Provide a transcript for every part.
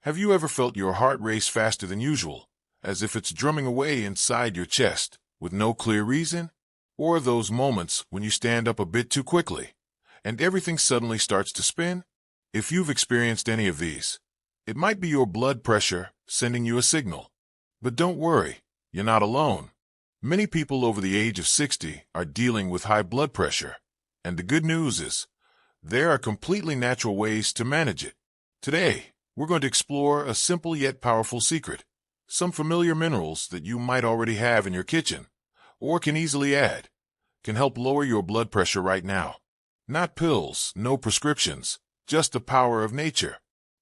Have you ever felt your heart race faster than usual, as if it's drumming away inside your chest, with no clear reason? Or those moments when you stand up a bit too quickly, and everything suddenly starts to spin? If you've experienced any of these, it might be your blood pressure sending you a signal. But don't worry, you're not alone. Many people over the age of 60 are dealing with high blood pressure, and the good news is, there are completely natural ways to manage it. Today, we're going to explore a simple yet powerful secret, some familiar minerals that you might already have in your kitchen, or can easily add, can help lower your blood pressure right now. Not pills, no prescriptions, just the power of nature.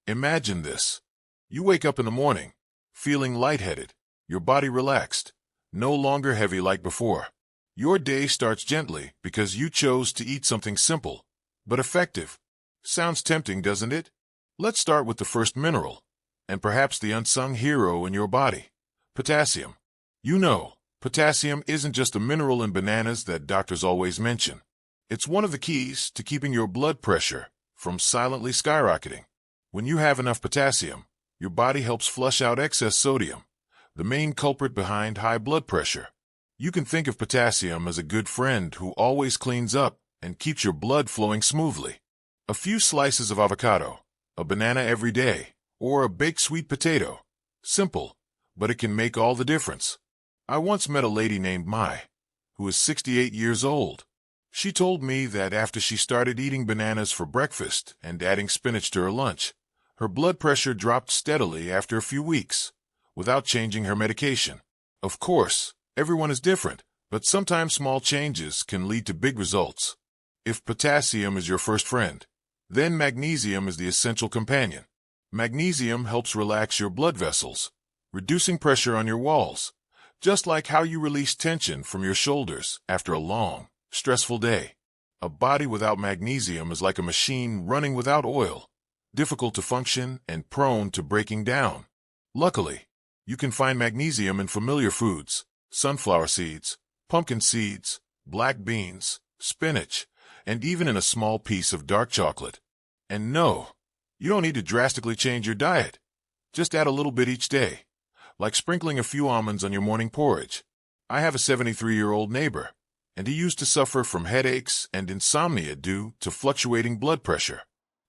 Imagine this. You wake up in the morning, feeling lightheaded, your body relaxed, no longer heavy like before. Your day starts gently because you chose to eat something simple, but effective. Sounds tempting, doesn't it? Let's start with the first mineral, and perhaps the unsung hero in your body, potassium. You know, potassium isn't just a mineral in bananas that doctors always mention. It's one of the keys to keeping your blood pressure from silently skyrocketing. When you have enough potassium, your body helps flush out excess sodium, the main culprit behind high blood pressure. You can think of potassium as a good friend who always cleans up and keeps your blood flowing smoothly. A few slices of avocado, a banana every day, or a baked sweet potato. Simple, but it can make all the difference. I once met a lady named Mai, who is 68 years old. She told me that after she started eating bananas for breakfast and adding spinach to her lunch, her blood pressure dropped steadily after a few weeks, without changing her medication. Of course, everyone is different, but sometimes small changes can lead to big results. If potassium is your first friend, then magnesium is the essential companion. Magnesium helps relax your blood vessels, reducing pressure on your walls, just like how you release tension from your shoulders after a long, stressful day. A body without magnesium is like a machine running without oil, difficult to function and prone to breaking down. Luckily, you can find magnesium in familiar foods, sunflower seeds, pumpkin seeds, black beans, spinach, and even in a small piece of dark chocolate. And no, you don't need to drastically change your diet. Just add a little bit each day, like sprinkling a few almonds on your morning porridge. I have a 73-year-old neighbor, and he used to suffer from headaches and insomnia due to fluctuating blood pressure.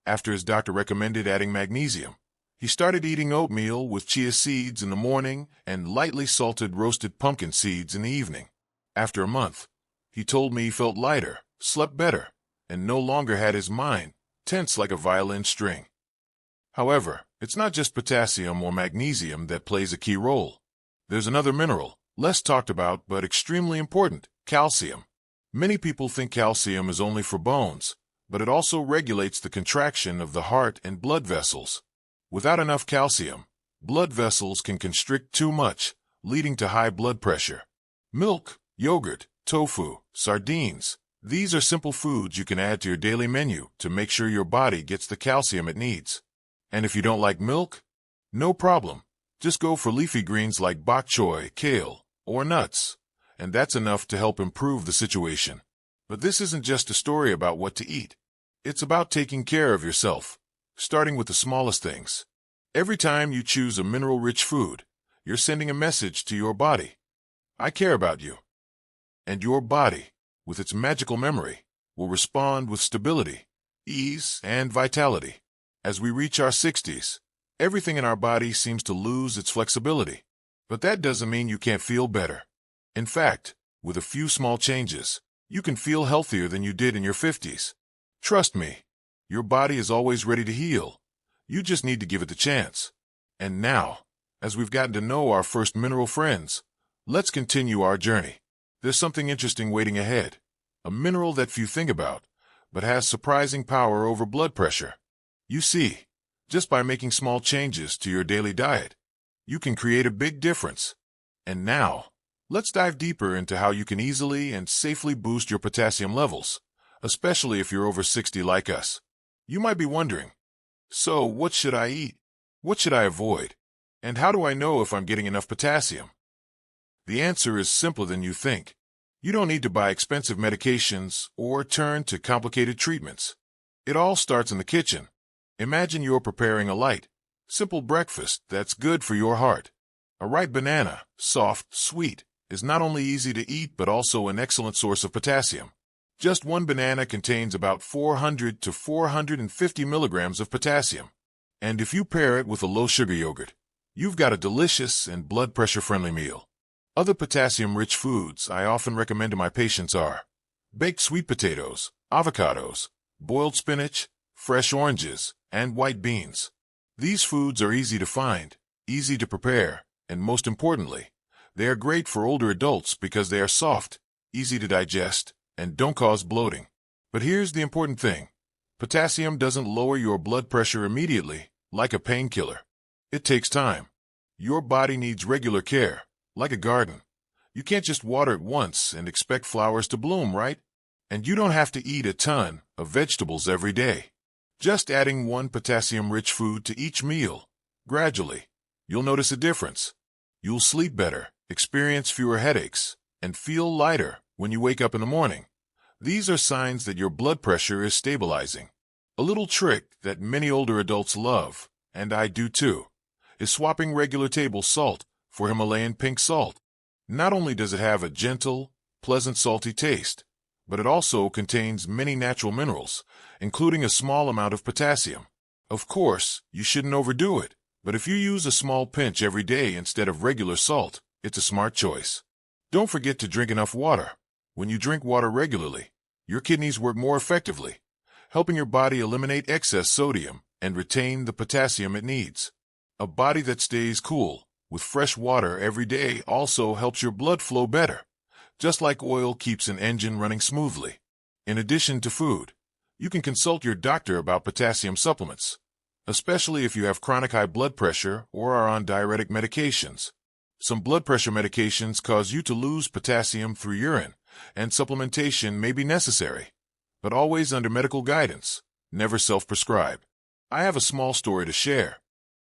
After his doctor recommended adding magnesium, he started eating oatmeal with chia seeds in the morning and lightly salted roasted pumpkin seeds in the evening. After a month, he told me he felt lighter, slept better, and no longer had his mind tense like a violin string. However, it's not just potassium or magnesium that plays a key role. There's another mineral, less talked about but extremely important, calcium. Many people think calcium is only for bones, but it also regulates the contraction of the heart and blood vessels. Without enough calcium, blood vessels can constrict too much, leading to high blood pressure. Milk, yogurt, tofu, sardines. These are simple foods you can add to your daily menu to make sure your body gets the calcium it needs. And if you don't like milk, no problem. Just go for leafy greens like bok choy, kale, or nuts, and that's enough to help improve the situation. But this isn't just a story about what to eat. It's about taking care of yourself, starting with the smallest things. Every time you choose a mineral-rich food, you're sending a message to your body. I care about you. And your body, with its magical memory, will respond with stability, ease, and vitality. As we reach our 60s, everything in our body seems to lose its flexibility. But that doesn't mean you can't feel better. In fact, with a few small changes, you can feel healthier than you did in your 50s. Trust me, your body is always ready to heal. You just need to give it the chance. And now, as we've gotten to know our first mineral friends, let's continue our journey. There's something interesting waiting ahead, a mineral that few think about, but has surprising power over blood pressure. You see, just by making small changes to your daily diet, you can create a big difference. And now, let's dive deeper into how you can easily and safely boost your potassium levels, especially if you're over 60 like us. You might be wondering, so what should I eat? What should I avoid? And how do I know if I'm getting enough potassium? The answer is simpler than you think. You don't need to buy expensive medications or turn to complicated treatments. It all starts in the kitchen. Imagine you're preparing a light, Simple breakfast that's good for your heart. A ripe banana, soft, sweet, is not only easy to eat but also an excellent source of potassium. Just one banana contains about 400 to 450 milligrams of potassium. And if you pair it with a low-sugar yogurt, you've got a delicious and blood pressure-friendly meal. Other potassium-rich foods I often recommend to my patients are baked sweet potatoes, avocados, boiled spinach, fresh oranges, and white beans. These foods are easy to find, easy to prepare, and most importantly, they are great for older adults because they are soft, easy to digest, and don't cause bloating. But here's the important thing. Potassium doesn't lower your blood pressure immediately, like a painkiller. It takes time. Your body needs regular care, like a garden. You can't just water it once and expect flowers to bloom, right? And you don't have to eat a ton of vegetables every day. Just adding one potassium-rich food to each meal, gradually, you'll notice a difference. You'll sleep better, experience fewer headaches, and feel lighter when you wake up in the morning. These are signs that your blood pressure is stabilizing. A little trick that many older adults love, and I do too, is swapping regular table salt for Himalayan pink salt. Not only does it have a gentle, pleasant salty taste, but it also contains many natural minerals, including a small amount of potassium. Of course, you shouldn't overdo it, but if you use a small pinch every day instead of regular salt, it's a smart choice. Don't forget to drink enough water. When you drink water regularly, your kidneys work more effectively, helping your body eliminate excess sodium and retain the potassium it needs. A body that stays cool with fresh water every day also helps your blood flow better, just like oil keeps an engine running smoothly. In addition to food, you can consult your doctor about potassium supplements, especially if you have chronic high blood pressure or are on diuretic medications. Some blood pressure medications cause you to lose potassium through urine, and supplementation may be necessary, but always under medical guidance, never self-prescribe. I have a small story to share.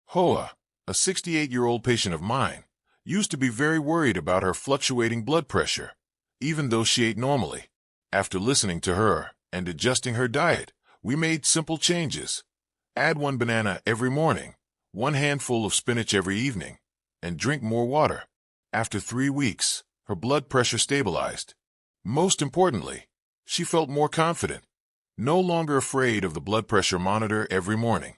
Hoa, a 68-year-old patient of mine, used to be very worried about her fluctuating blood pressure, even though she ate normally. After listening to her and adjusting her diet, we made simple changes. Add one banana every morning, one handful of spinach every evening, and drink more water. After 3 weeks, her blood pressure stabilized. Most importantly, she felt more confident, no longer afraid of the blood pressure monitor every morning.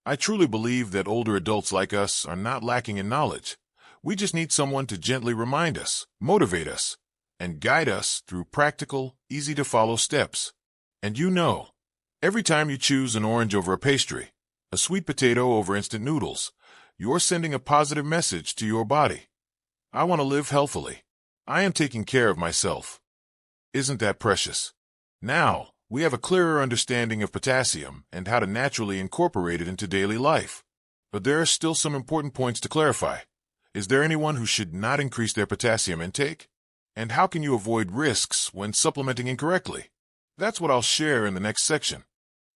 I truly believe that older adults like us are not lacking in knowledge. We just need someone to gently remind us, motivate us, and guide us through practical, easy-to-follow steps. And you know, every time you choose an orange over a pastry, a sweet potato over instant noodles, you're sending a positive message to your body. I want to live healthily. I am taking care of myself. Isn't that precious? Now, we have a clearer understanding of potassium and how to naturally incorporate it into daily life. But there are still some important points to clarify. Is there anyone who should not increase their potassium intake? And how can you avoid risks when supplementing incorrectly? That's what I'll share in the next section.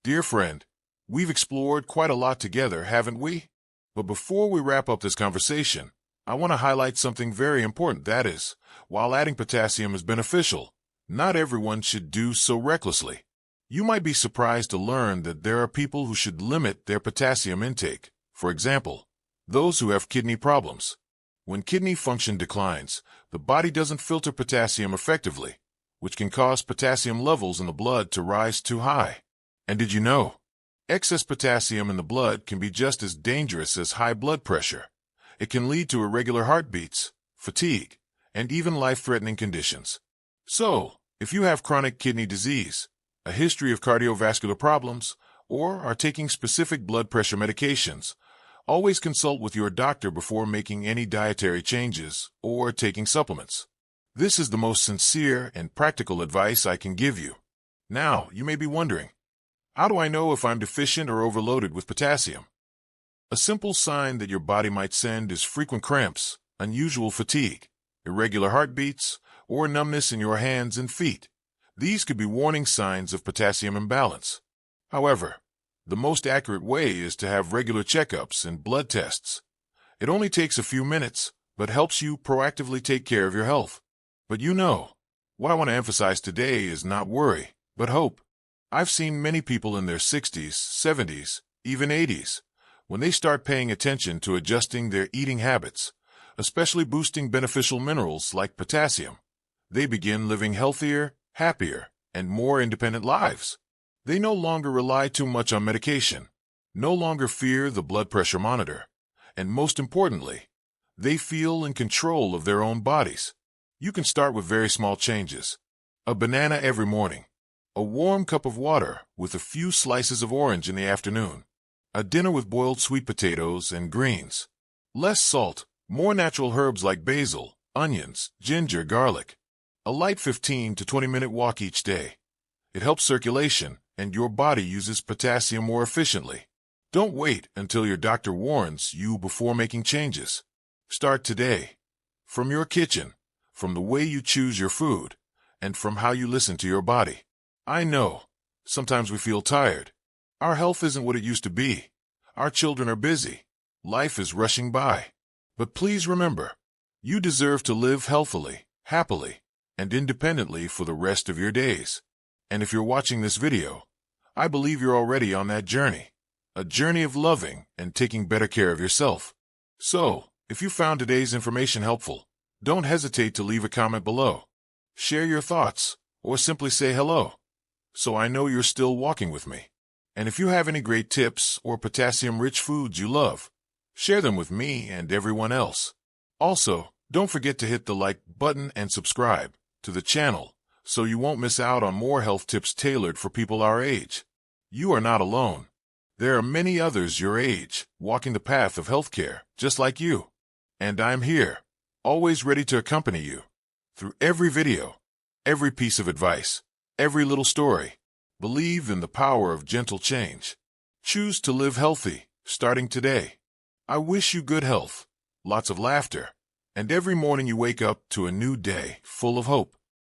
Dear friend, we've explored quite a lot together, haven't we? But before we wrap up this conversation, I want to highlight something very important. That is, while adding potassium is beneficial, not everyone should do so recklessly. You might be surprised to learn that there are people who should limit their potassium intake. For example, those who have kidney problems. When kidney function declines, the body doesn't filter potassium effectively, which can cause potassium levels in the blood to rise too high. And did you know? Excess potassium in the blood can be just as dangerous as high blood pressure. It can lead to irregular heartbeats, fatigue, and even life-threatening conditions. So, if you have chronic kidney disease, a history of cardiovascular problems, or are taking specific blood pressure medications, always consult with your doctor before making any dietary changes or taking supplements. This is the most sincere and practical advice I can give you. Now, you may be wondering, how do I know if I'm deficient or overloaded with potassium? A simple sign that your body might send is frequent cramps, unusual fatigue, irregular heartbeats, or numbness in your hands and feet. These could be warning signs of potassium imbalance. However, the most accurate way is to have regular checkups and blood tests. It only takes a few minutes, but helps you proactively take care of your health. But you know, what I want to emphasize today is not worry, but hope. I've seen many people in their 60s, 70s, even 80s, When they start paying attention to adjusting their eating habits, especially boosting beneficial minerals like potassium, they begin living healthier, happier, and more independent lives. They no longer rely too much on medication, no longer fear the blood pressure monitor, and most importantly, they feel in control of their own bodies. You can start with very small changes. A banana every morning, a warm cup of water with a few slices of orange in the afternoon, a dinner with boiled sweet potatoes and greens, less salt, more natural herbs like basil, onions, ginger, garlic, a light 15 to 20-minute walk each day. It helps circulation, and your body uses potassium more efficiently. Don't wait until your doctor warns you before making changes. Start today. From your kitchen, from the way you choose your food, and from how you listen to your body. I know, sometimes we feel tired. Our health isn't what it used to be. Our children are busy. Life is rushing by. But please remember, you deserve to live healthily, happily, and independently for the rest of your days. And if you're watching this video, I believe you're already on that journey. A journey of loving and taking better care of yourself. So, if you found today's information helpful, don't hesitate to leave a comment below. Share your thoughts, or simply say hello, so I know you're still walking with me. And if you have any great tips or potassium-rich foods you love, share them with me and everyone else. Also, don't forget to hit the like button and subscribe to the channel so you won't miss out on more health tips tailored for people our age. You are not alone. There are many others your age walking the path of healthcare just like you. And I'm here, always ready to accompany you through every video, every piece of advice, every little story. Believe in the power of gentle change. Choose to live healthy, starting today. I wish you good health, lots of laughter, and every morning you wake up to a new day full of hope.